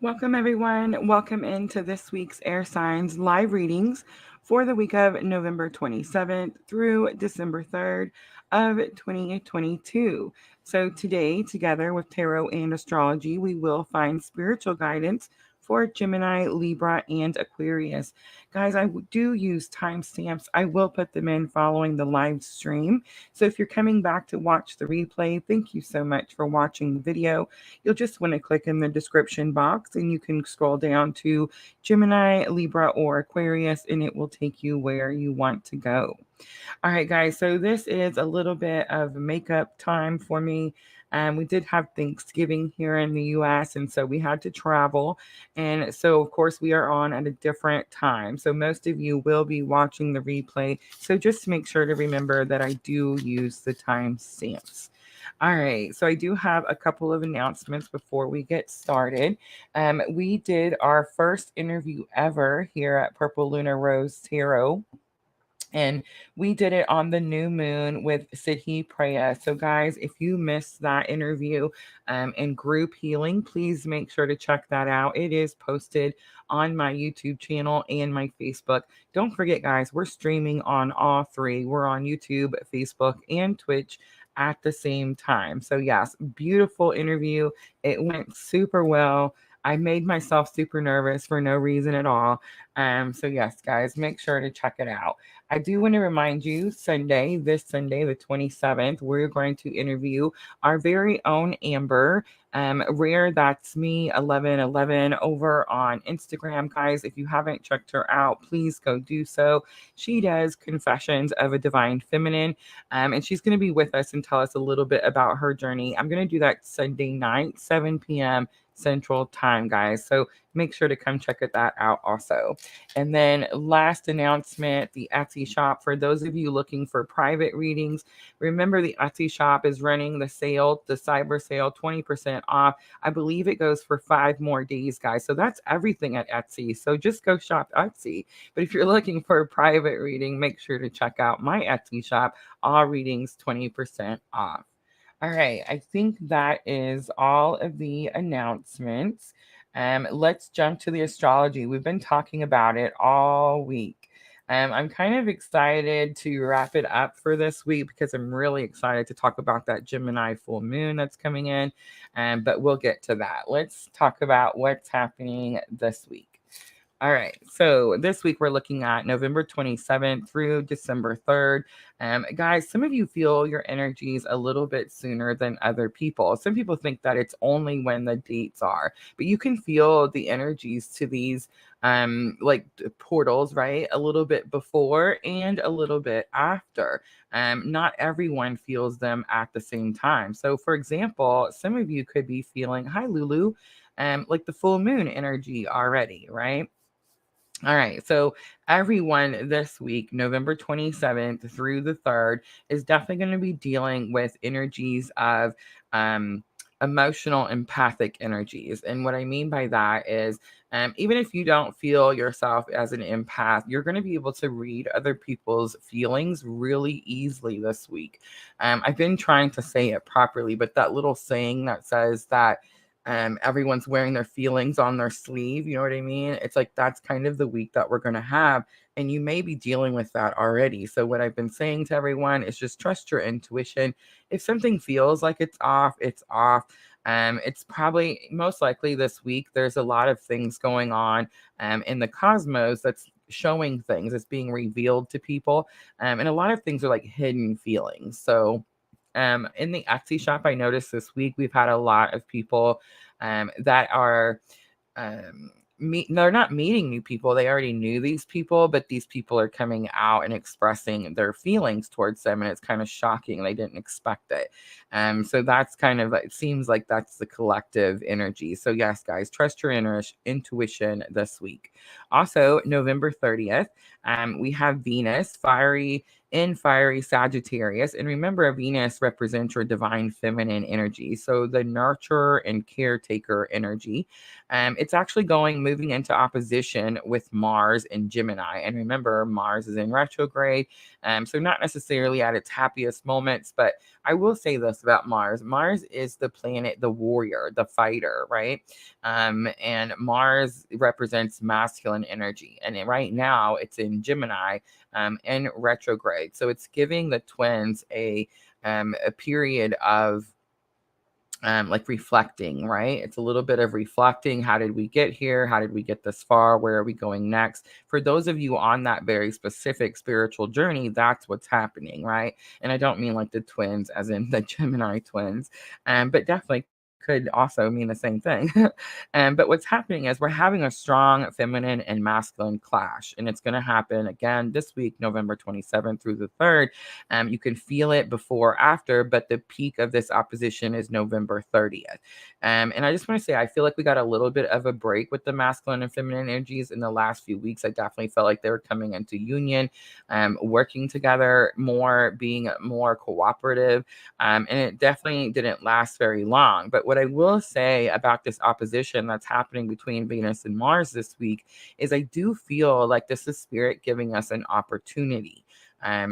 Welcome, everyone. Welcome into this week's Air Signs live readings for the week of November 27th through December 3rd of 2022. So, today, together with tarot and astrology, we will find spiritual guidance for Gemini, Libra, and Aquarius. Guys, do use timestamps. I will put them in following the live stream. So, if you're coming back to watch the replay, thank you so much for watching the video. You'll just want to click in the description box and you can scroll down to Gemini, Libra, or Aquarius, and it will take you where you want to go. All right, guys. So this is a little bit of makeup time for me. We did have Thanksgiving here in the US, and so we had to travel. And so, of course, we are on at a different time. So, most of you will be watching the replay. So, just make sure to remember that I do use the time stamps. All right, so I do have a couple of announcements before we get started. We did our first interview ever here at Purple LunaRose Tarot, and we did it on the new moon with Siddhi Preya. So, guys, if you missed that interview in group healing, please make sure to check that out. It is posted on my YouTube channel and my Facebook. Don't forget, guys, we're streaming on all three. We're on YouTube, Facebook, and Twitch at the same time. So, yes, beautiful interview. It went super well. I made myself super nervous for no reason at all. So yes, guys, make sure to check it out. I do want to remind you, this Sunday, the 27th, we're going to interview our very own Amber. Rare, that's me, 1111, over on Instagram. Guys, if you haven't checked her out, please go do so. She does Confessions of a Divine Feminine, and she's going to be with us and tell us a little bit about her journey. I'm going to do that Sunday night, 7 p.m. Central Time, guys. So make sure to come check that out also. And then last announcement, the Etsy shop. For those of you looking for private readings, remember the Etsy shop is running the sale, the cyber sale, 20% off. I believe it goes for 5 more days, guys. So that's everything at Etsy. So just go shop Etsy. But if you're looking for a private reading, make sure to check out my Etsy shop. All readings 20% off. All right, I think that is all of the announcements. Let's jump to the astrology. We've been talking about it all week. I'm kind of excited to wrap it up for this week because I'm really excited to talk about that Gemini full moon that's coming in. But we'll get to that. Let's talk about what's happening this week. All right. So this week we're looking at November 27th through December 3rd. Guys, some of you feel your energies a little bit sooner than other people. Some people think that it's only when the dates are, but you can feel the energies to these portals, right? A little bit before and a little bit after. Not everyone feels them at the same time. So, for example, some of you could be feeling, hi, Lulu, like the full moon energy already, right? All right. So everyone this week, November 27th through the 3rd, is definitely going to be dealing with energies of um, emotional empathic energies. And what I mean by that is even if you don't feel yourself as an empath, you're going to be able to read other people's feelings really easily this week. I've been trying to say it properly, but that little saying that says that everyone's wearing their feelings on their sleeve. You know what I mean? It's like that's kind of the week that we're going to have. And you may be dealing with that already. So, what I've been saying to everyone is just trust your intuition. If something feels like it's off, it's off. It's probably most likely this week. There's a lot of things going on in the cosmos that's showing things, it's being revealed to people. And a lot of things are like hidden feelings. So, in the Etsy shop, I noticed this week we've had a lot of people that are they're not meeting new people. They already knew these people, but these people are coming out and expressing their feelings towards them, and it's kind of shocking. They didn't expect it. So that's kind of, it seems like that's the collective energy. So yes, guys, trust your intuition this week. Also, November 30th, we have Venus, fiery Sagittarius. And remember, Venus represents your divine feminine energy. So the nurturer and caretaker energy. It's actually moving into opposition with Mars and Gemini. And remember, Mars is in retrograde. So not necessarily at its happiest moments, but I will say this about Mars. Mars is the planet, the warrior, the fighter, right? And Mars represents masculine energy. And right now it's in Gemini in retrograde. So it's giving the twins a period of like reflecting, right? It's a little bit of reflecting. How did we get here? How did we get this far? Where are we going next? For those of you on that very specific spiritual journey, that's what's happening, right? And I don't mean like the twins, as in the Gemini twins, but definitely could also mean the same thing. But what's happening is we're having a strong feminine and masculine clash, and it's going to happen again this week, November 27th through the 3rd. You can feel it before, after, but the peak of this opposition is November 30th. And I just want to say, I feel like we got a little bit of a break with the masculine and feminine energies in the last few weeks. I definitely felt like they were coming into union, working together more, being more cooperative. And it definitely didn't last very long. But what I will say about this opposition that's happening between Venus and Mars this week is I do feel like this is spirit giving us an opportunity.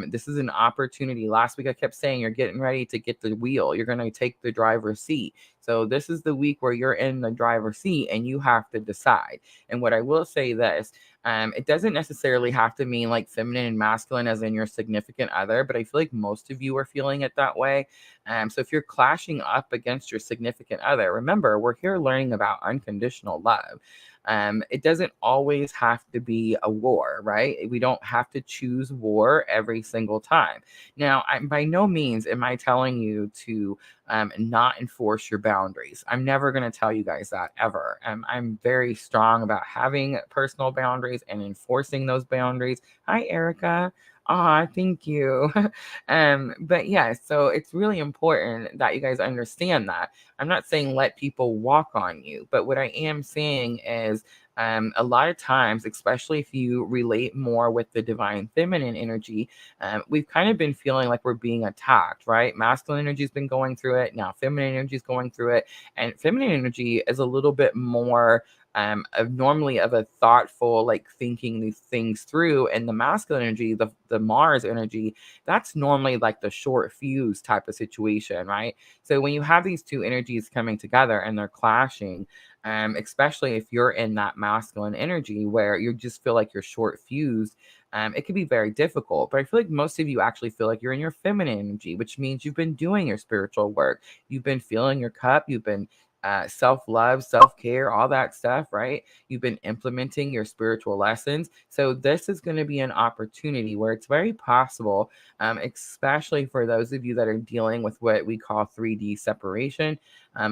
This is an opportunity. Last week I kept saying you're getting ready to get the wheel. You're going to take the driver's seat. So this is the week where you're in the driver's seat and you have to decide. And what I will say this, it doesn't necessarily have to mean like feminine and masculine as in your significant other, but I feel like most of you are feeling it that way. So if you're clashing up against your significant other, remember, we're here learning about unconditional love. It doesn't always have to be a war, right? We don't have to choose war every single time. Now, by no means am I telling you to not enforce your boundaries. I'm never going to tell you guys that ever. I'm very strong about having personal boundaries and enforcing those boundaries. Hi, Erica. Thank you. But yeah, so it's really important that you guys understand that. I'm not saying let people walk on you, but what I am saying is a lot of times, especially if you relate more with the divine feminine energy, we've kind of been feeling like we're being attacked, right? Masculine energy has been going through it. Now feminine energy is going through it. And feminine energy is a little bit more normally of a thoughtful, like thinking these things through. And the masculine energy, the Mars energy, that's normally like the short fuse type of situation, right? So when you have these two energies coming together and they're clashing, especially if you're in that masculine energy where you just feel like you're short fused, it can be very difficult. But I feel like most of you actually feel like you're in your feminine energy, which means you've been doing your spiritual work. You've been filling your cup. You've been self-love, self-care, all that stuff, right? You've been implementing your spiritual lessons. So this is going to be an opportunity where it's very possible, especially for those of you that are dealing with what we call 3D separation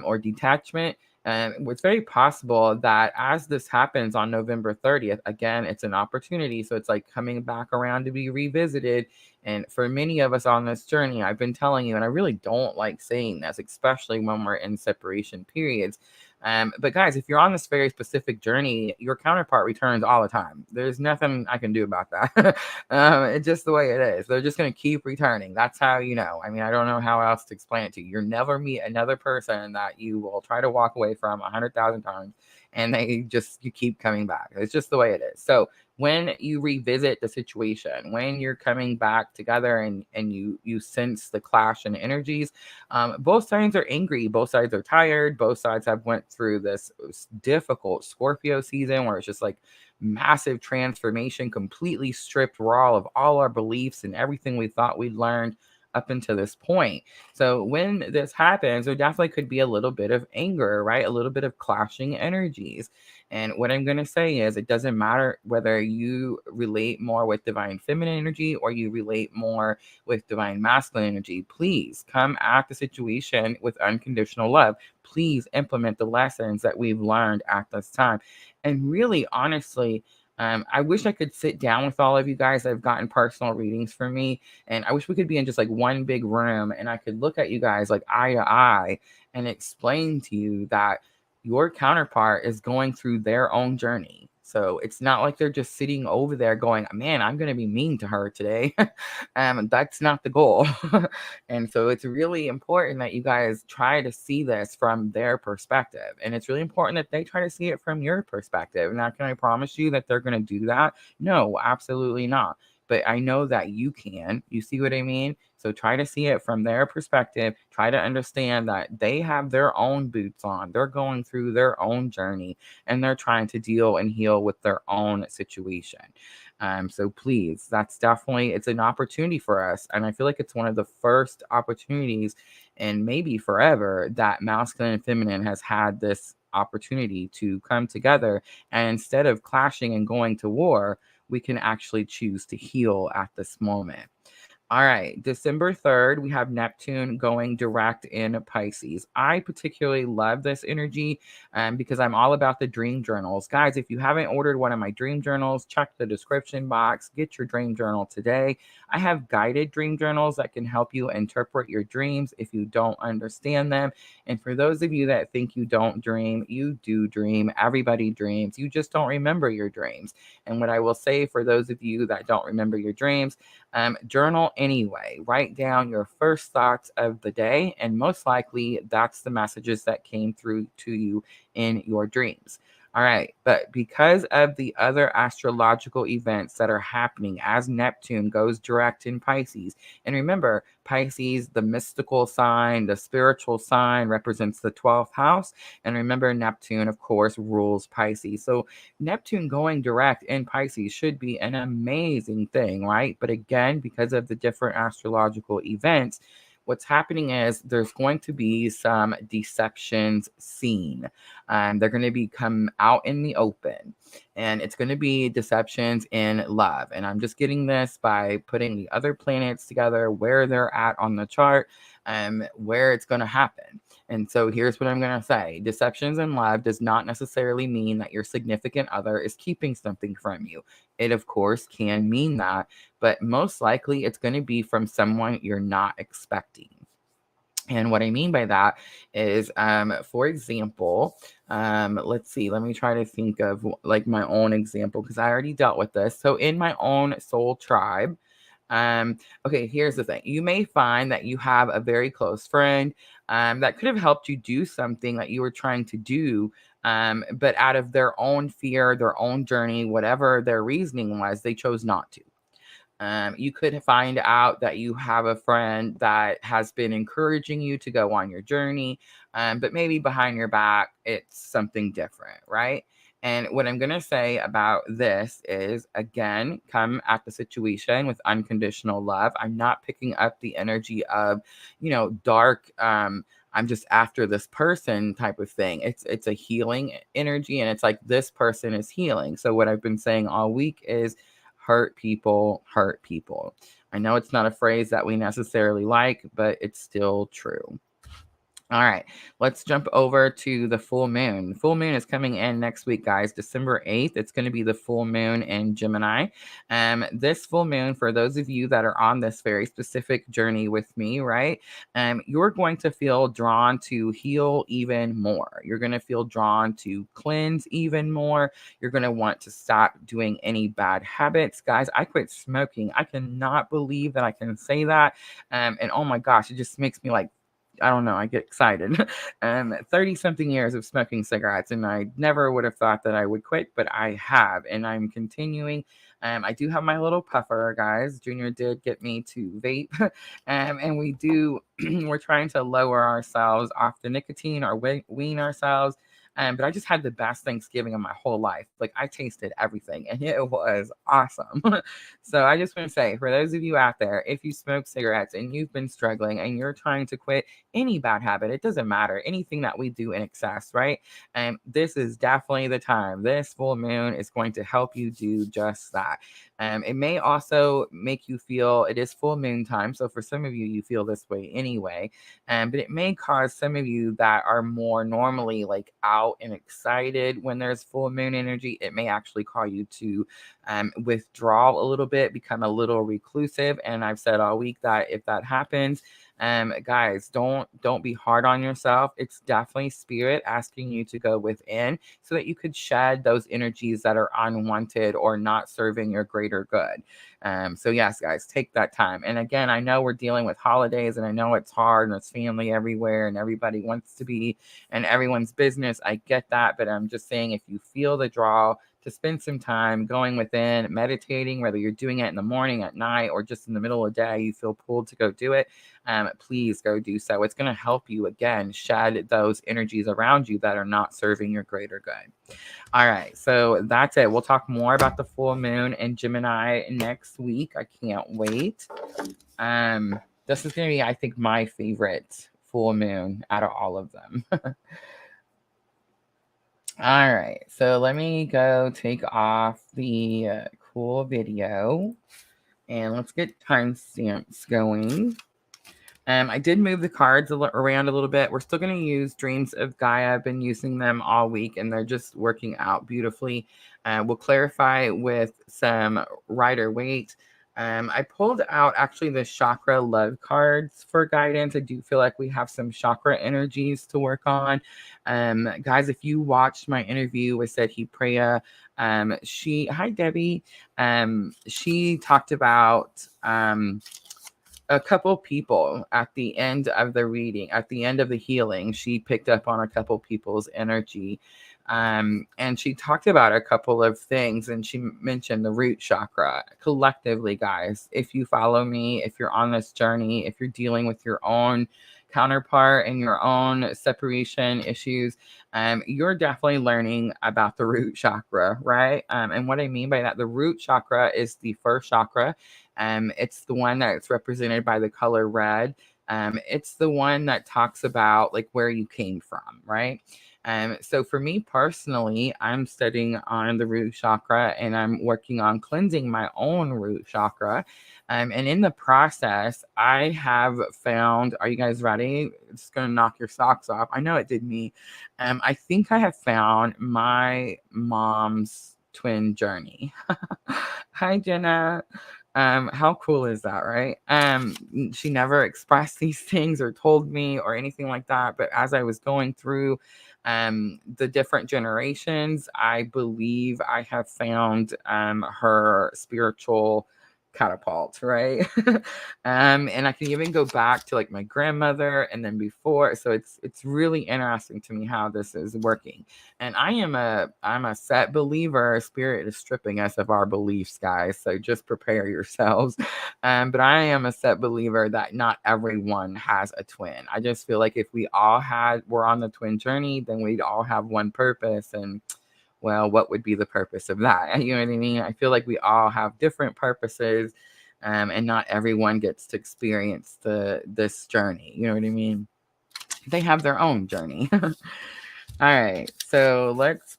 or detachment. It's very possible that as this happens on November 30th, again, it's an opportunity. So it's like coming back around to be revisited. And for many of us on this journey, I've been telling you, and I really don't like saying this, especially when we're in separation periods. But guys, if you're on this very specific journey, your counterpart returns all the time. There's nothing I can do about that. It's just the way it is. They're just going to keep returning. That's how you know. I mean, I don't know how else to explain it to you. You'll never meet another person that you will try to walk away from 100,000 times and you keep coming back. It's just the way it is. So when you revisit the situation, when you're coming back together and you sense the clash in energies, both sides are angry, both sides are tired, both sides have went through this difficult Scorpio season where it's just like massive transformation, completely stripped raw of all our beliefs and everything we thought we'd learned up until this point. So when this happens, there definitely could be a little bit of anger, right? A little bit of clashing energies. And what I'm going to say is it doesn't matter whether you relate more with divine feminine energy or you relate more with divine masculine energy. Please come at the situation with unconditional love. Please implement the lessons that we've learned at this time. And really, honestly, I wish I could sit down with all of you guys that have gotten personal readings from me. And I wish we could be in just like one big room and I could look at you guys like eye to eye and explain to you that your counterpart is going through their own journey. So it's not like they're just sitting over there going, man, I'm going to be mean to her today. That's not the goal. And so it's really important that you guys try to see this from their perspective. And it's really important that they try to see it from your perspective. Now, can I promise you that they're going to do that? No, absolutely not. but I know that you can. You see what I mean? So try to see it from their perspective. Try to understand that they have their own boots on. They're going through their own journey, and they're trying to deal and heal with their own situation. So please, that's definitely, it's an opportunity for us. And I feel like it's one of the first opportunities, and maybe forever, that masculine and feminine has had this opportunity to come together. And instead of clashing and going to war, we can actually choose to heal at this moment. All right, December 3rd, we have Neptune going direct in Pisces. I particularly love this energy because I'm all about the dream journals. Guys, if you haven't ordered one of my dream journals, check the description box. Get your dream journal today. I have guided dream journals that can help you interpret your dreams if you don't understand them. And for those of you that think you don't dream, you do dream. Everybody dreams. You just don't remember your dreams. And what I will say for those of you that don't remember your dreams, journal anyway. Write down your first thoughts of the day, and most likely that's the messages that came through to you in your dreams. All right, but because of the other astrological events that are happening as Neptune goes direct in Pisces, and remember, Pisces, the mystical sign, the spiritual sign, represents the 12th house, and remember, Neptune, of course, rules Pisces. So Neptune going direct in Pisces should be an amazing thing, right? But again, because of the different astrological events, what's happening is there's going to be some deceptions seen. They're going to be come out in the open, and it's going to be deceptions in love. And I'm just getting this by putting the other planets together, where they're at on the chart, where it's going to happen. And so here's what I'm going to say. Deceptions in love does not necessarily mean that your significant other is keeping something from you. It, of course, can mean that, but most likely it's going to be from someone you're not expecting. And what I mean by that is, for example, let's see, let me try to think of like my own example, because I already dealt with this. So in my own soul tribe, okay, here's the thing. You may find that you have a very close friend that could have helped you do something that you were trying to do, but out of their own fear, their own journey, whatever their reasoning was, they chose not to. You could find out that you have a friend that has been encouraging you to go on your journey, but maybe behind your back, it's something different, right? And what I'm going to say about this is, again, come at the situation with unconditional love. I'm not picking up the energy of, dark, I'm just after this person type of thing. It's a healing energy, and it's like this person is healing. So what I've been saying all week is, hurt people hurt people. I know it's not a phrase that we necessarily like, but it's still true. All right, let's jump over to the full moon. The full moon is coming in next week, guys, December 8th. It's going to be the full moon in Gemini. This full moon, for those of you that are on this very specific journey with me, right, you're going to feel drawn to heal even more. You're going to feel drawn to cleanse even more. You're going to want to stop doing any bad habits. Guys, I quit smoking. I cannot believe that I can say that. And oh my gosh, it just makes me like, I don't know, I get excited. 30 something years of smoking cigarettes, and I never would have thought that I would quit, but I have, and I'm continuing. I do have my little puffer, guys. Junior did get me to vape, and we're trying to lower ourselves off the nicotine or wean ourselves. But I just had the best Thanksgiving of my whole life. Like, I tasted everything, and it was awesome. So I just want to say, for those of you out there, if you smoke cigarettes and you've been struggling and you're trying to quit any bad habit, it doesn't matter, anything that we do in excess, right? And this is definitely the time. This full moon is going to help you do just that. It may also make you feel, it is full moon time, so for some of you, you feel this way anyway, but it may cause some of you that are more normally like out and excited when there's full moon energy, it may actually cause you to withdraw a little bit, become a little reclusive. And I've said all week that if that happens, guys, don't be hard on yourself. It's definitely spirit asking you to go within so that you could shed those energies that are unwanted or not serving your greater good. So yes, guys, take that time. And again, I know we're dealing with holidays, and I know it's hard, and there's family everywhere, and everybody wants to be in everyone's business. I get that, but I'm just saying, if you feel the draw to spend some time going within, meditating, whether you're doing it in the morning, at night, or just in the middle of the day, you feel pulled to go do it, please go do so. It's going to help you, again, shed those energies around you that are not serving your greater good. All right, so that's it. We'll talk more about the full moon in Gemini next week. I can't wait. This is going to be, I think, my favorite full moon out of all of them. All right, so let me go take off the cool video and let's get timestamps going. I did move the cards around a little bit. We're still going to use Dreams of Gaia. I've been using them all week and they're just working out beautifully. We'll clarify with some Rider-Waite. I pulled out actually the chakra love cards for guidance. I do feel like we have some chakra energies to work on. Guys, if you watched my interview with Sedhi Priya, hi Debbie. She talked about a couple people at the end of the reading, at the end of the healing. She picked up on a couple people's energy. And she talked about a couple of things, and she mentioned the root chakra. Collectively, guys, if you follow me, if you're on this journey, if you're dealing with your own counterpart and your own separation issues, you're definitely learning about the root chakra, right? And what I mean by that, the root chakra is the first chakra. It's the one that's represented by the color red. It's the one that talks about like where you came from, right? So for me personally, I'm studying on the root chakra and I'm working on cleansing my own root chakra. And in the process, I have found, are you guys ready? It's going to knock your socks off. I know it did me. I think I have found my mom's twin journey. Hi, Jenna. How cool is that, right? She never expressed these things or told me or anything like that. But as I was going through the different generations, I believe I have found her spiritual catapult, right? And I can even go back to like my grandmother and then before. So it's really interesting to me how this is working. And I'm a set believer. Spirit is stripping us of our beliefs, guys. So just prepare yourselves. But I am a set believer that not everyone has a twin. I just feel like if we all were on the twin journey, then we'd all have one purpose. And well, what would be the purpose of that? You know what I mean? I feel like we all have different purposes, and not everyone gets to experience this journey. You know what I mean? They have their own journey. All right, so let's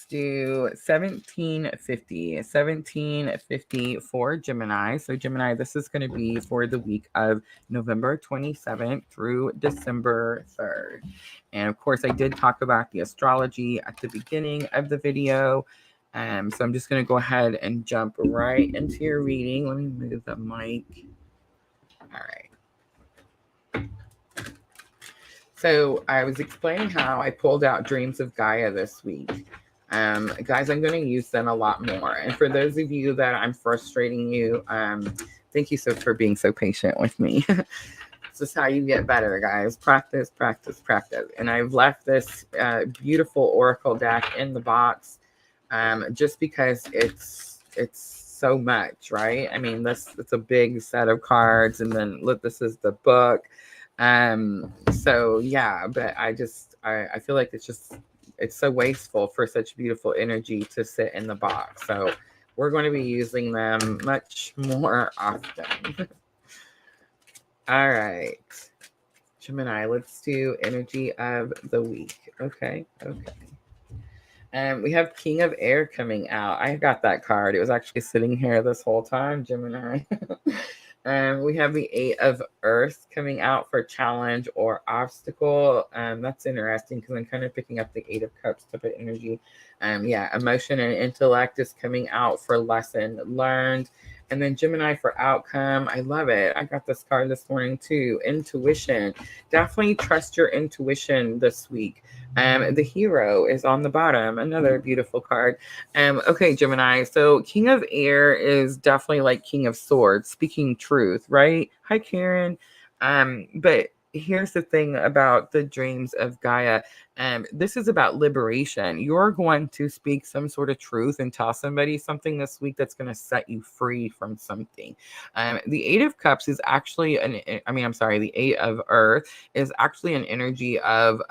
do 1750 for Gemini. So Gemini, this is going to be for the week of November 27th through December 3rd. And of course, I did talk about the astrology at the beginning of the video. So I'm just going to go ahead and jump right into your reading. Let me move the mic. All right. So I was explaining how I pulled out Dreams of Gaia this week. Guys, I'm going to use them a lot more. And for those of you that I'm frustrating you, thank you for being so patient with me. This is how you get better, guys. Practice, practice, practice. And I've left this beautiful oracle deck in the box just because it's so much, right? I mean, it's a big set of cards, and then look, this is the book. So yeah, but I feel like it's so wasteful for such beautiful energy to sit in the box. So we're going to be using them much more often. All right, Gemini, let's do energy of the week. Okay. We have King of Air coming out. I got that card. It was actually sitting here this whole time, Gemini. We have the Eight of Earth coming out for challenge or obstacle. That's interesting because I'm kind of picking up the Eight of Cups type of energy. Emotion and intellect is coming out for lesson learned. And then Gemini for outcome. I love it. I got this card this morning too. Intuition. Definitely trust your intuition this week. The Hero is on the bottom. Another beautiful card. Okay, Gemini. So King of Air is definitely like King of Swords, speaking truth, right? Hi, Karen. But here's the thing about the dreams of Gaia. This is about liberation. You're going to speak some sort of truth and tell somebody something this week that's going to set you free from something. The Eight of Cups is actually the Eight of Earth is actually an energy of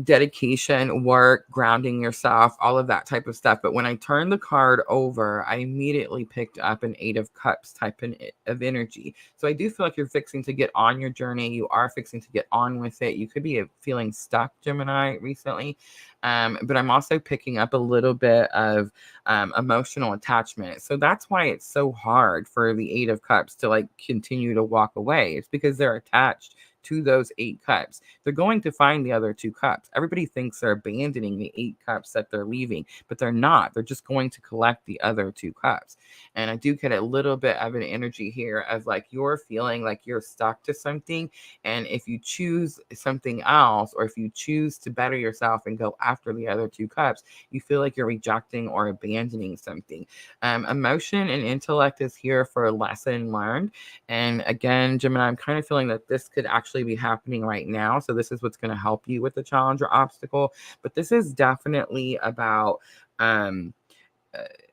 dedication, work, grounding yourself, all of that type of stuff. But when I turned the card over, I immediately picked up an Eight of Cups type of energy. So I do feel like you're fixing to get on your journey. You are fixing to get on with it. You could be feeling stuck, Gemini, recently. But I'm also picking up a little bit of emotional attachment. So that's why it's so hard for the Eight of Cups to like continue to walk away. It's because they're attached to those 8 cups. They're going to find the other 2 cups. Everybody thinks they're abandoning the 8 cups that they're leaving, but they're not. They're just going to collect the other 2 cups. And I do get a little bit of an energy here of like you're feeling like you're stuck to something. And if you choose something else, or if you choose to better yourself and go after the other 2 cups, you feel like you're rejecting or abandoning something. Emotion and intellect is here for a lesson learned. And again, Gemini, I'm kind of feeling that this could actually be happening right now. So this is what's going to help you with the challenge or obstacle. But this is definitely about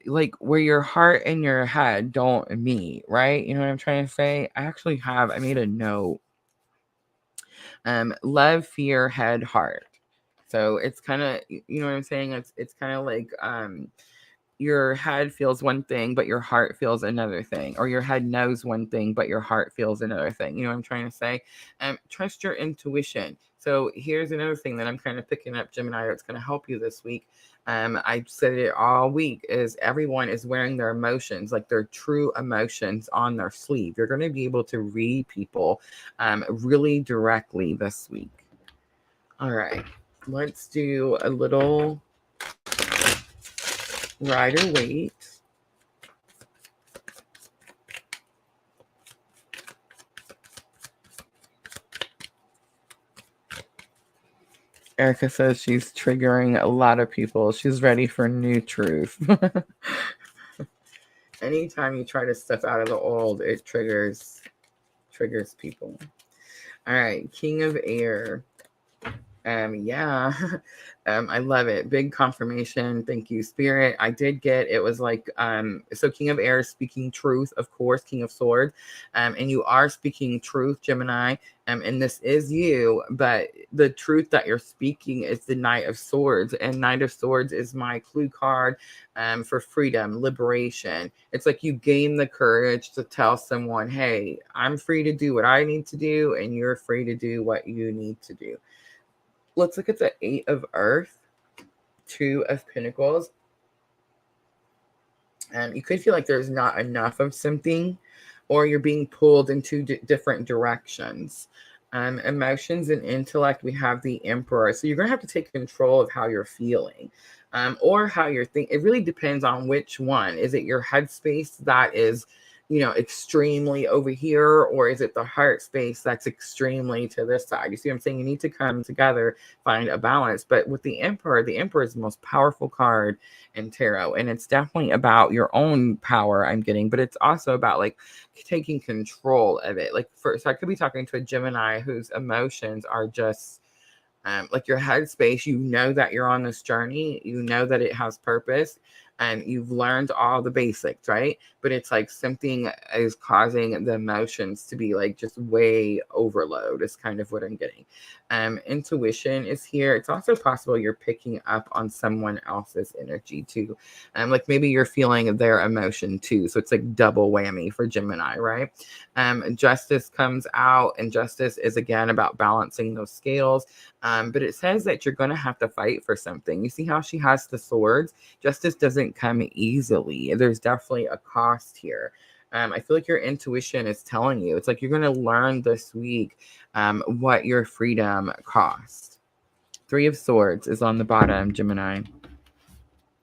like where your heart and your head don't meet, right? You know what I'm trying to say? I made a note. Love, fear, head, heart. So it's kind of, you know what I'm saying? It's kind of like your head feels one thing, but your heart feels another thing. Or your head knows one thing, but your heart feels another thing. You know what I'm trying to say? Trust your intuition. So here's another thing that I'm kind of picking up, Gemini, that's going to help you this week. I said it all week, is everyone is wearing their emotions, like their true emotions, on their sleeve. You're going to be able to read people really directly this week. All right, let's do a little Rider Waite. Erica says she's triggering a lot of people. She's ready for new truth. Anytime you try to step out of the old, it triggers people. All right, King of Air. Yeah. I love it. Big confirmation. Thank you, Spirit. I did get, it was like, so King of Air is speaking truth, of course, King of Swords. And you are speaking truth, Gemini. And this is you, but the truth that you're speaking is the Knight of Swords. And Knight of Swords is my clue card for freedom, liberation. It's like you gain the courage to tell someone, hey, I'm free to do what I need to do, and you're free to do what you need to do. Let's look at the Eight of Earth, Two of Pentacles. You could feel like there's not enough of something, or you're being pulled in two different directions. Emotions and intellect, we have the Emperor. So you're going to have to take control of how you're feeling, or how you're thinking. It really depends on which one. Is it your headspace that is, extremely over here, or is it the heart space that's extremely to this side? You see what I'm saying? You need to come together, find a balance. But with the Emperor is the most powerful card in tarot, and it's definitely about your own power, I'm getting, but it's also about like taking control of it. Like, so I could be talking to a Gemini whose emotions are just like your headspace. You know that you're on this journey, you know that it has purpose, and you've learned all the basics, right? But it's like something is causing the emotions to be like just way overload, is kind of what I'm getting. Intuition is here. It's also possible you're picking up on someone else's energy too. Like maybe you're feeling their emotion too. So it's like double whammy for Gemini, right? Justice comes out, and justice is again about balancing those scales. But it says that you're going to have to fight for something. You see how she has the swords? Justice doesn't come easily. There's definitely a cost here. I feel like your intuition is telling you. It's like you're going to learn this week what your freedom costs. Three of Swords is on the bottom, Gemini.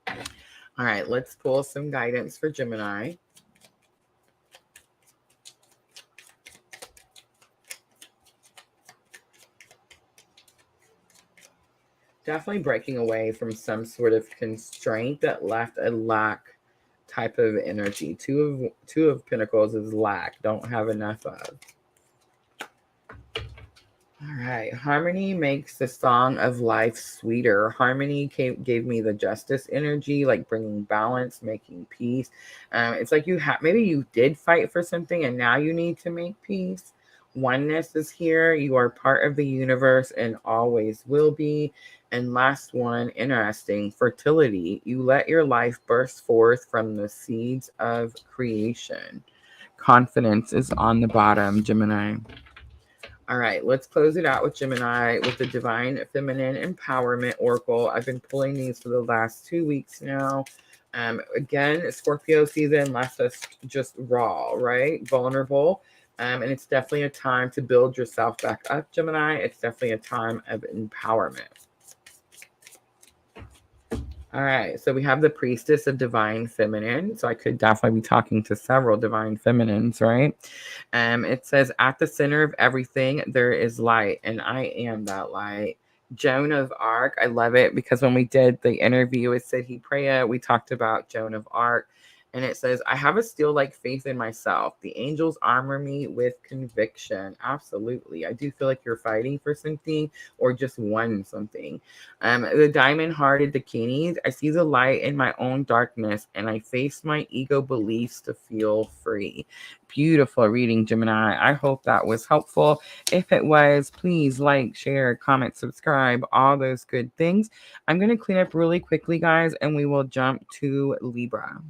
All right, let's pull some guidance for Gemini. Definitely breaking away from some sort of constraint that left a lack type of energy. Two of Pentacles is lack, don't have enough of. All right. Harmony makes the song of life sweeter. Harmony gave me the justice energy, like bringing balance, making peace. It's like maybe you did fight for something and now you need to make peace. Oneness is here. You are part of the universe and always will be. And last one, interesting, fertility. You let your life burst forth from the seeds of creation. Confidence is on the bottom, Gemini. All right, let's close it out with Gemini with the Divine Feminine Empowerment Oracle. I've been pulling these for the last 2 weeks now. Again, Scorpio season left us just raw, right? Vulnerable. And it's definitely a time to build yourself back up, Gemini. It's definitely a time of empowerment. All right, so we have the Priestess of Divine Feminine. So I could definitely be talking to several Divine Feminines, right? It says, at the center of everything, there is light, and I am that light. Joan of Arc, I love it because when we did the interview with Sidney Preya, we talked about Joan of Arc. And it says, I have a steel-like faith in myself. The angels armor me with conviction. Absolutely. I do feel like you're fighting for something or just won something. The diamond-hearted bikinis, I see the light in my own darkness and I face my ego beliefs to feel free. Beautiful reading, Gemini. I hope that was helpful. If it was, please like, share, comment, subscribe, all those good things. I'm going to clean up really quickly, guys, and we will jump to Libra.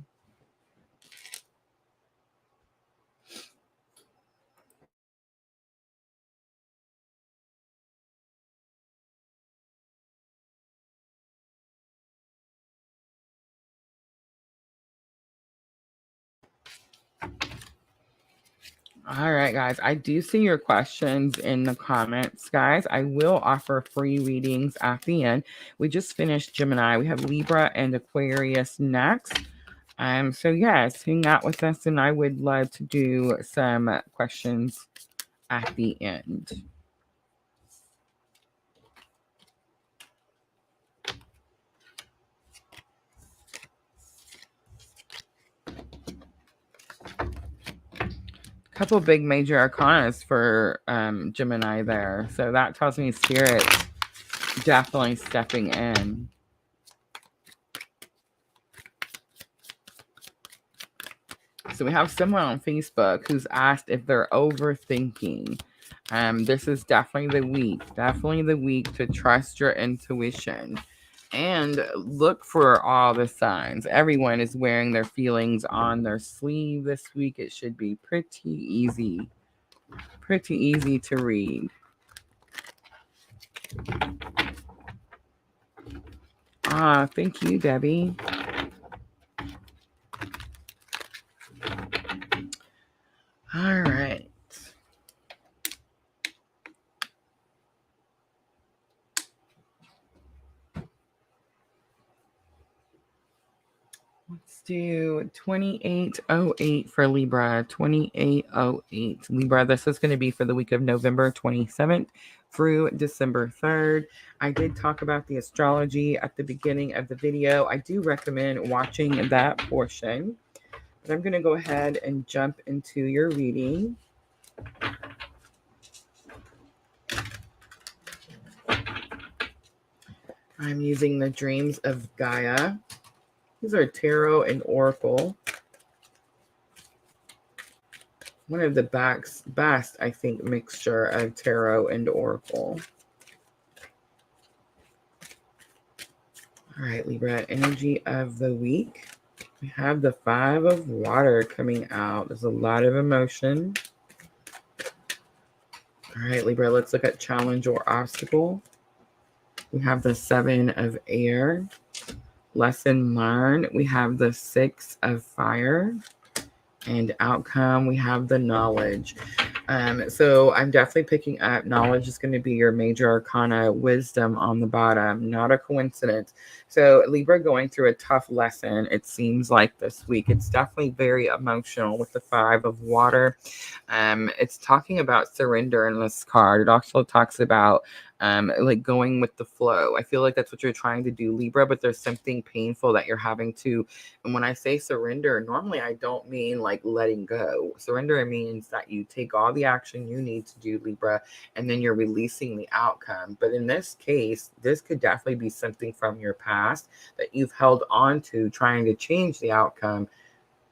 All right, guys. I do see your questions in the comments, guys. I will offer free readings at the end. We just finished Gemini. We have Libra and Aquarius next. So yes, hang out with us, and I would love to do some questions at the end. Couple big major arcanas for Gemini there. So that tells me Spirit definitely stepping in. So we have someone on Facebook who's asked if they're overthinking. This is definitely the week to trust your intuition and look for all the signs. Everyone is wearing their feelings on their sleeve this week. It should be pretty easy to read. Thank you, Debbie. All right. Let's do 2808 for Libra. 2808. Libra, this is going to be for the week of November 27th through December 3rd. I did talk about the astrology at the beginning of the video. I do recommend watching that portion. But I'm going to go ahead and jump into your reading. I'm using the Dreams of Gaia. These are tarot and oracle. One of the best, I think, mixture of tarot and oracle. All right, Libra, energy of the week. We have the 5 of water coming out. There's a lot of emotion. All right, Libra, let's look at challenge or obstacle. We have the 7 of air. Lesson learned. We have the 6 of fire. And outcome, we have the knowledge. So I'm definitely picking up knowledge is going to be your major arcana, wisdom on the bottom, not a coincidence. So Libra going through a tough lesson, it seems like this week. It's definitely very emotional with the 5 of water. It's talking about surrender in this card. It also talks about like going with the flow. I feel like that's what you're trying to do, Libra, but there's something painful that you're having to. And when I say surrender, normally I don't mean like letting go. Surrender means that you take all the action you need to do, Libra, and then you're releasing the outcome. But in this case, this could definitely be something from your past that you've held on to, trying to change the outcome,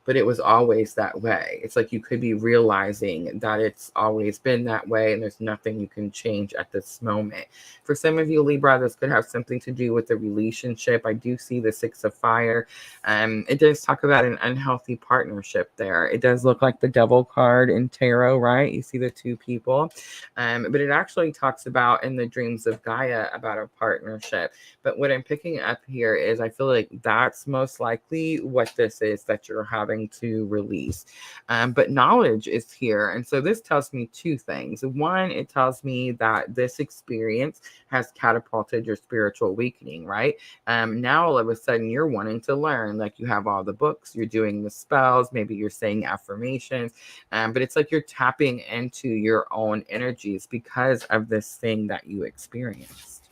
but it was always that way. It's like you could be realizing that it's always been that way and there's nothing you can change at this moment. For some of you, Libra, this could have something to do with the relationship. I do see the Six of Fire. It does talk about an unhealthy partnership there. It does look like the Devil card in tarot, right? You see the two people. But it actually talks about in the Dreams of Gaia about a partnership. But what I'm picking up here is I feel like that's most likely what this is that you're having to release. But knowledge is here. And so this tells me two things. One, it tells me that this experience has catapulted your spiritual awakening, right? Now all of a sudden you're wanting to learn, like you have all the books, you're doing the spells, maybe you're saying affirmations, but it's like you're tapping into your own energies because of this thing that you experienced.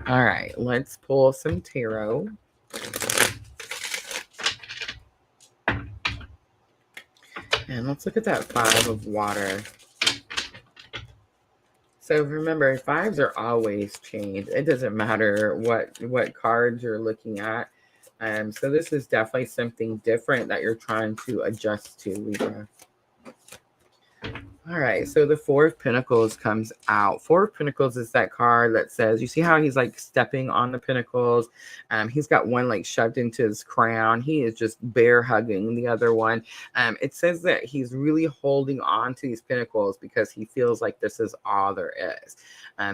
All right, let's pull some tarot. And let's look at that Five of Water. So remember, fives are always changed. It doesn't matter what cards you're looking at. So this is definitely something different that you're trying to adjust to, Libra. All right, so the Four of Pentacles comes out. Four of Pentacles is that card that says, you see how he's like stepping on the pentacles? He's got one like shoved into his crown. He is just bear hugging the other one. It says that he's really holding on to these pentacles because he feels like this is all there is.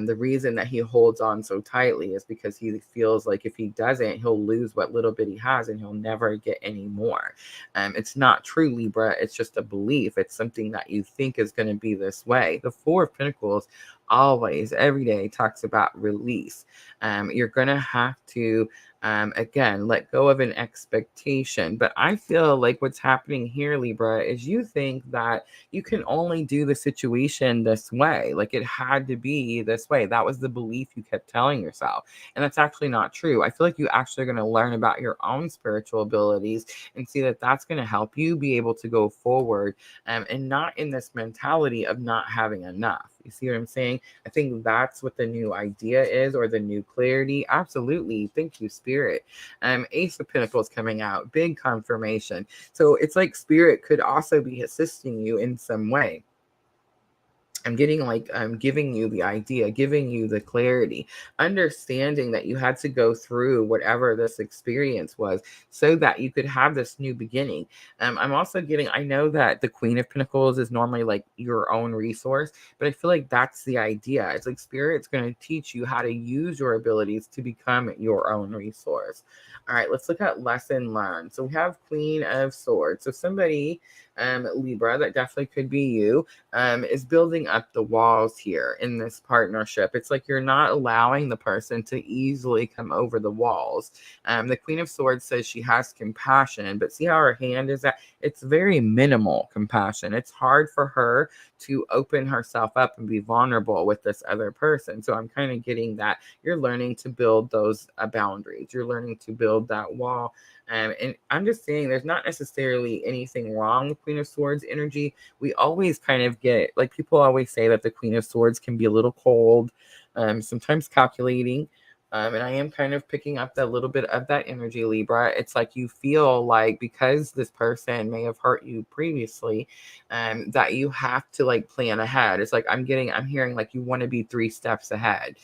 The reason that he holds on so tightly is because he feels like if he doesn't, he'll lose what little bit he has and he'll never get any more. It's not true, Libra. It's just a belief. It's something that you think is going to be this way. The Four of Pentacles always, every day, talks about release. You're going to have to, again, let go of an expectation. But I feel like what's happening here, Libra, is you think that you can only do the situation this way. Like it had to be this way. That was the belief you kept telling yourself. And that's actually not true. I feel like you actually are going to learn about your own spiritual abilities and see that that's going to help you be able to go forward, and not in this mentality of not having enough. You see what I'm saying? I think that's what the new idea is, or the new clarity. Absolutely. Thank you, Spirit. Ace of Pentacles coming out. Big confirmation. So it's like Spirit could also be assisting you in some way. I'm getting like I'm giving you the idea, giving you the clarity, understanding that you had to go through whatever this experience was so that you could have this new beginning. I'm also getting, I know that the Queen of Pentacles is normally like your own resource, but I feel like that's the idea. It's like Spirit's going to teach you how to use your abilities to become your own resource. All right, let's look at lesson learned. So we have Queen of Swords. So somebody, Libra, that definitely could be you, is building up the walls here in this partnership. It's like you're not allowing the person to easily come over the walls. The Queen of Swords says she has compassion, but see how her hand is at? It's very minimal compassion. It's hard for her to open herself up and be vulnerable with this other person. So I'm kind of getting that you're learning to build those boundaries. You're learning to build that wall. And I'm just saying there's not necessarily anything wrong with Queen of Swords energy. We always kind of get, like people always say that the Queen of Swords can be a little cold, sometimes calculating. And I am kind of picking up that little bit of that energy, Libra. It's like you feel like because this person may have hurt you previously, that you have to like plan ahead. It's like I'm hearing like you want to be 3 steps ahead.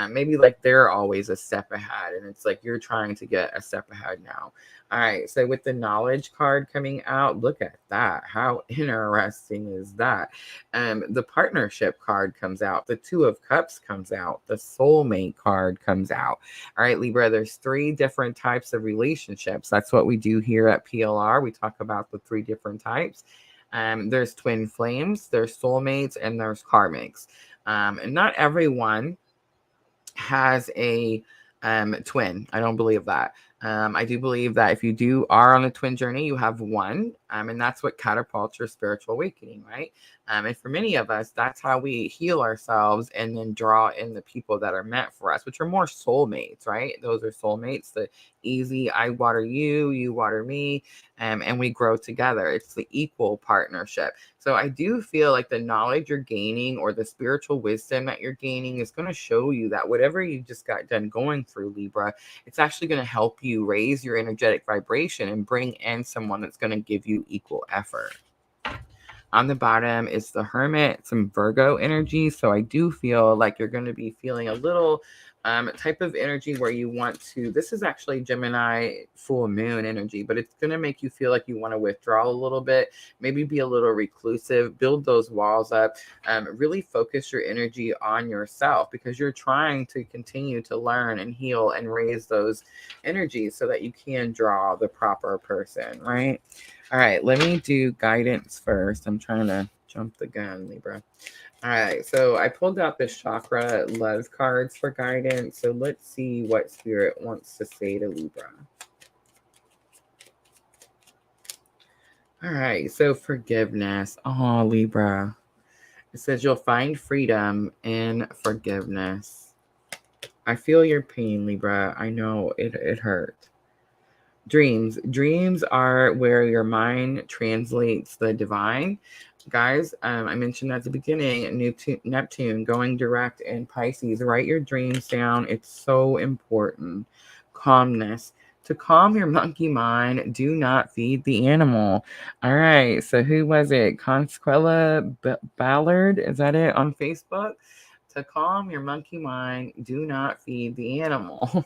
Maybe like they're always a step ahead, and it's like you're trying to get a step ahead now. All right, so with the knowledge card coming out, look at that. How interesting is that? The partnership card comes out. The Two of Cups comes out. The soulmate card comes out. All right, Libra, there's 3 different types of relationships. That's what we do here at PLR. We talk about the 3 different types. There's twin flames, there's soulmates, and there's karmics. And not everyone has a twin. I don't believe that. I do believe that if you are on a twin journey, you have one, and that's what catapults your spiritual awakening, right? And for many of us, that's how we heal ourselves and then draw in the people that are meant for us, which are more soulmates, right? Those are soulmates, the easy, I water you, you water me, and we grow together. It's the equal partnership. So I do feel like the knowledge you're gaining or the spiritual wisdom that you're gaining is going to show you that whatever you just got done going through, Libra, it's actually going to help you raise your energetic vibration and bring in someone that's going to give you equal effort. On the bottom is the Hermit, some Virgo energy. So I do feel like you're going to be feeling a little type of energy where you want to, this is actually Gemini full moon energy, but it's going to make you feel like you want to withdraw a little bit, maybe be a little reclusive, build those walls up, really focus your energy on yourself because you're trying to continue to learn and heal and raise those energies so that you can draw the proper person, right? All right, let me do guidance first. I'm trying to jump the gun, Libra. All right, so I pulled out the chakra love cards for guidance. So let's see what Spirit wants to say to Libra. All right, so forgiveness. Oh, Libra. It says you'll find freedom in forgiveness. I feel your pain, Libra. I know it hurt. Dreams. Dreams are where your mind translates the divine. Guys, I mentioned at the beginning, Neptune going direct in Pisces. Write your dreams down. It's so important. Calmness. To calm your monkey mind, do not feed the animal. All right, so who was it? Consuela Ballard, is that it, on Facebook? To calm your monkey mind, do not feed the animal.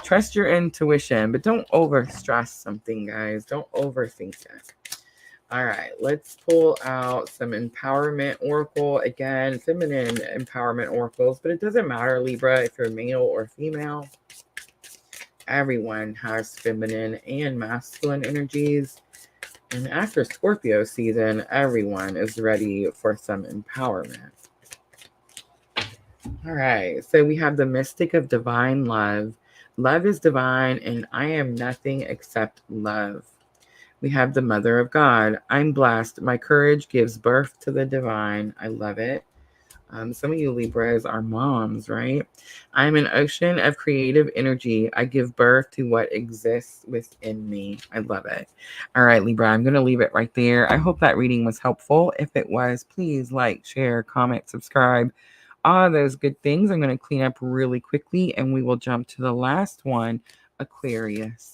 Trust your intuition, but don't overstress something, guys. Don't overthink it. All right, let's pull out some empowerment oracle. Again, feminine empowerment oracles, but it doesn't matter, Libra, if you're male or female. Everyone has feminine and masculine energies. And after Scorpio season, everyone is ready for some empowerment. All right, so we have the mystic of divine love. Love is divine, and I am nothing except love. We have the Mother of God. I'm blessed. My courage gives birth to the divine. I love it. Some of you Libras are moms, right? I'm an ocean of creative energy. I give birth to what exists within me. I love it. All right, Libra, I'm going to leave it right there. I hope that reading was helpful. If it was, please like, share, comment, subscribe. All those good things. I'm going to clean up really quickly and we will jump to the last one, Aquarius.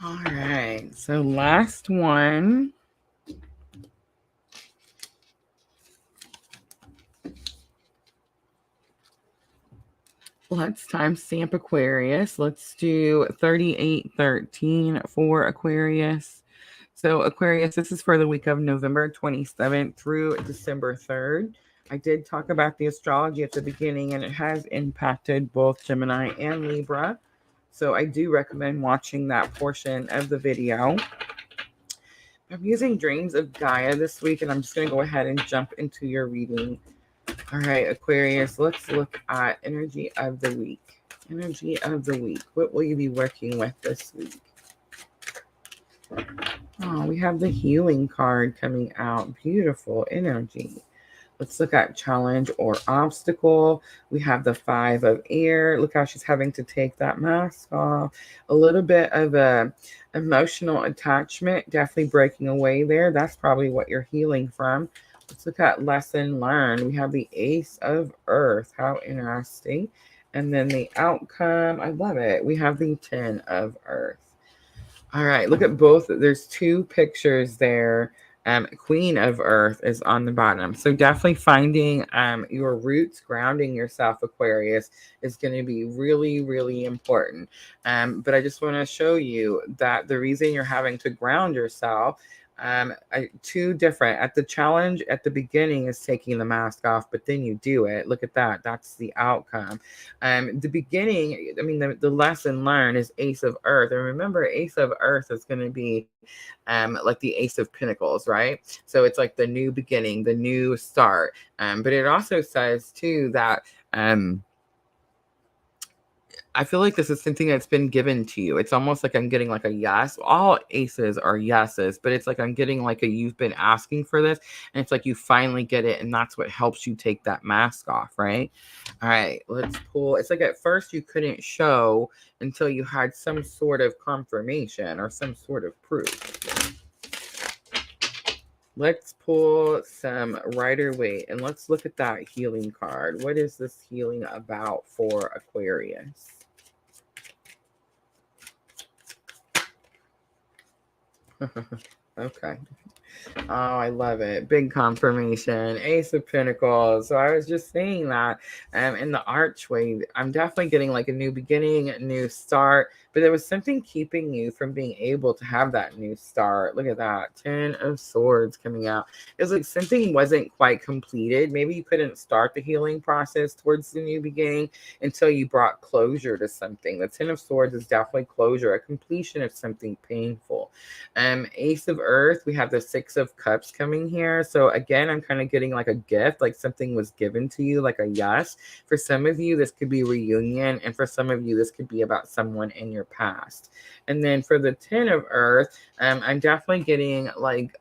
All right, so last one. Let's timestamp Aquarius. Let's do 3813 for Aquarius. So Aquarius, this is for the week of November 27th through December 3rd. I did talk about the astrology at the beginning, and it has impacted both Gemini and Libra. So I do recommend watching that portion of the video. I'm using Dreams of Gaia this week, and I'm just going to go ahead and jump into your reading. All right, Aquarius, let's look at energy of the week. Energy of the week. What will you be working with this week? Oh, we have the healing card coming out. Beautiful energy. Let's look at challenge or obstacle. We have the 5 of air. Look how she's having to take that mask off. A little bit of a emotional attachment, definitely breaking away there. That's probably what you're healing from. Let's look at lesson learned. We have the Ace of Earth. How interesting. And then the outcome. I love it. We have the 10 of Earth. All right, look at both. There's 2 pictures there. Queen of Earth is on the bottom. So definitely finding your roots, grounding yourself, Aquarius, is going to be really, really important. But I just want to show you that the reason you're having to ground yourself, two different. At the challenge at the beginning is taking the mask off, but then you do it. Look at that. That's the outcome. The beginning, I mean, the lesson learned is Ace of Earth. And remember, Ace of Earth is going to be like the Ace of Pentacles, right? So it's like the new beginning, the new start. But it also says too that I feel like this is something that's been given to you. It's almost like I'm getting like a yes. All aces are yeses, but it's like I'm getting like a you've been asking for this, and it's like you finally get it, and that's what helps you take that mask off, right? All right, let's pull. It's like at first you couldn't show until you had some sort of confirmation or some sort of proof. Let's pull some Rider-Waite, and let's look at that healing card. What is this healing about for Aquarius? Okay. Oh, I love it. Big confirmation. Ace of Pentacles. So I was just saying that in the archway, I'm definitely getting like a new beginning, a new start. But there was something keeping you from being able to have that new start. Look at that. 10 of Swords coming out. It's like something wasn't quite completed. Maybe you couldn't start the healing process towards the new beginning until you brought closure to something. The 10 of Swords is definitely closure, a completion of something painful. Ace of Earth, we have the 6 of Cups coming here. So again, I'm kind of getting like a gift, like something was given to you, like a yes. For some of you, this could be reunion, and for some of you, this could be about someone in your past. And then for the 10 of Earth, I'm definitely getting like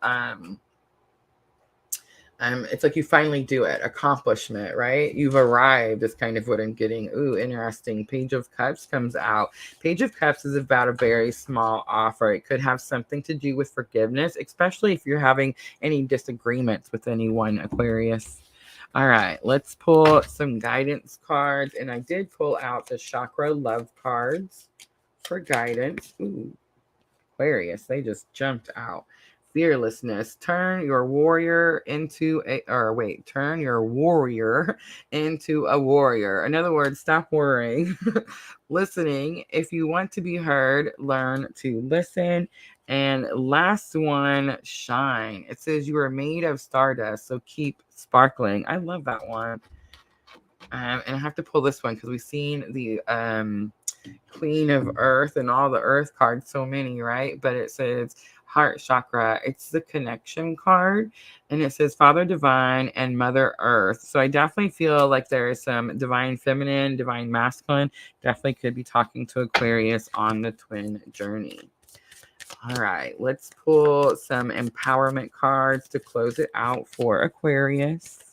it's like you finally do it, accomplishment, right? You've arrived is kind of what I'm getting. Ooh, interesting. Page of Cups comes out. Page of Cups is about a very small offer. It could have something to do with forgiveness, especially if you're having any disagreements with anyone, Aquarius. All right, let's pull some guidance cards. And I did pull out the chakra love cards for guidance. Ooh, Aquarius, they just jumped out. Fearlessness. Turn your warrior into turn your warrior into a warrior. In other words, stop worrying. Listening. If you want to be heard, learn to listen. And last one, shine. It says you are made of stardust, so keep sparkling. I love that one. And I have to pull this one because we've seen the Queen of Earth and all the Earth cards, so many, right? But it says heart chakra. It's the connection card, and it says Father Divine and Mother Earth. So I definitely feel like there is some divine feminine, divine masculine. Definitely could be talking to Aquarius on the twin journey. All right, let's pull some empowerment cards to close it out for Aquarius.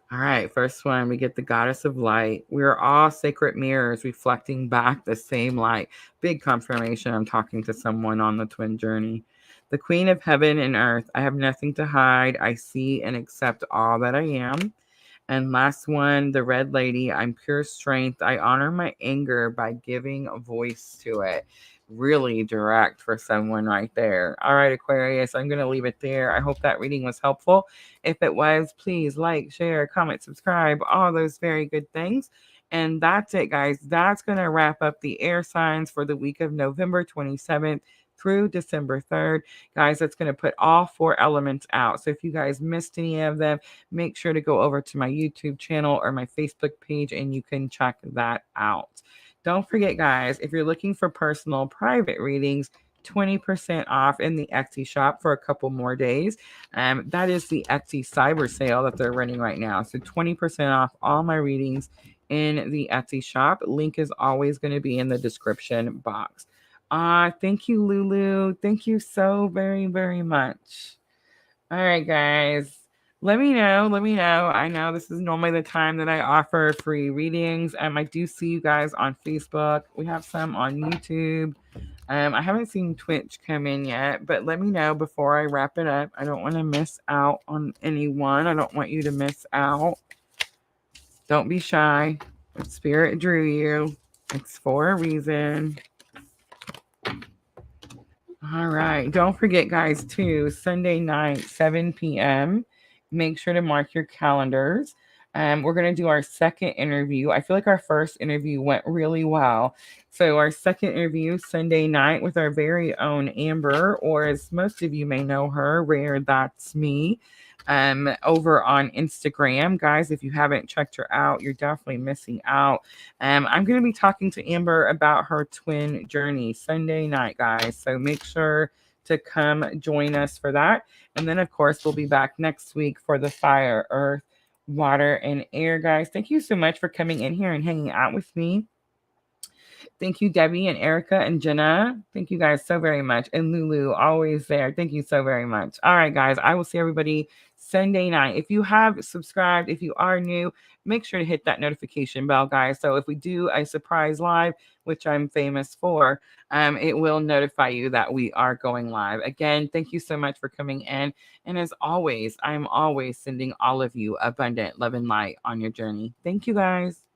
All right, first one, we get the Goddess of Light. We are all sacred mirrors reflecting back the same light. Big confirmation I'm talking to someone on the twin journey. The Queen of Heaven and Earth. I have nothing to hide. I see and accept all that I am. And last one, the Red Lady. I'm pure strength. I honor my anger by giving a voice to it. Really direct for someone right there. All right, Aquarius, I'm going to leave it there. I hope that reading was helpful. If it was, please like, share, comment, subscribe, all those very good things. And that's it, guys. That's going to wrap up the air signs for the week of November 27th through December 3rd. Guys, that's going to put all 4 elements out. So if you guys missed any of them, make sure to go over to my YouTube channel or my Facebook page and you can check that out. Don't forget, guys, if you're looking for personal private readings, 20% off in the Etsy shop for a couple more days. That is the Etsy cyber sale that they're running right now. So 20% off all my readings in the Etsy shop. Link is always going to be in the description box. Thank you, Lulu. Thank you so very, very much. All right, guys. Let me know. I know this is normally the time that I offer free readings. I do see you guys on Facebook. We have some on YouTube. I haven't seen Twitch come in yet, but let me know before I wrap it up. I don't want to miss out on anyone. I don't want you to miss out. Don't be shy. Spirit drew you. It's for a reason. All right. Don't forget, guys, too, Sunday night, 7 p.m. Make sure to mark your calendars. We're going to do our second interview. I feel like our first interview went really well. So, our second interview, Sunday night, with our very own Amber, or as most of you may know her, Rare That's Me, over on Instagram. Guys, if you haven't checked her out, you're definitely missing out. I'm going to be talking to Amber about her twin journey Sunday night, guys. So make sure to come join us for that. And then, of course, we'll be back next week for the fire, earth, water, and air, guys. Thank you so much for coming in here and hanging out with me. Thank you, Debbie and Erica and Jenna. Thank you guys so very much. And Lulu, always there. Thank you so very much. All right, guys, I will see everybody Sunday night. If you have subscribed, if you are new, make sure to hit that notification bell, guys. So if we do a surprise live, which I'm famous for, it will notify you that we are going live. Again, thank you so much for coming in. And as always, I'm always sending all of you abundant love and light on your journey. Thank you, guys.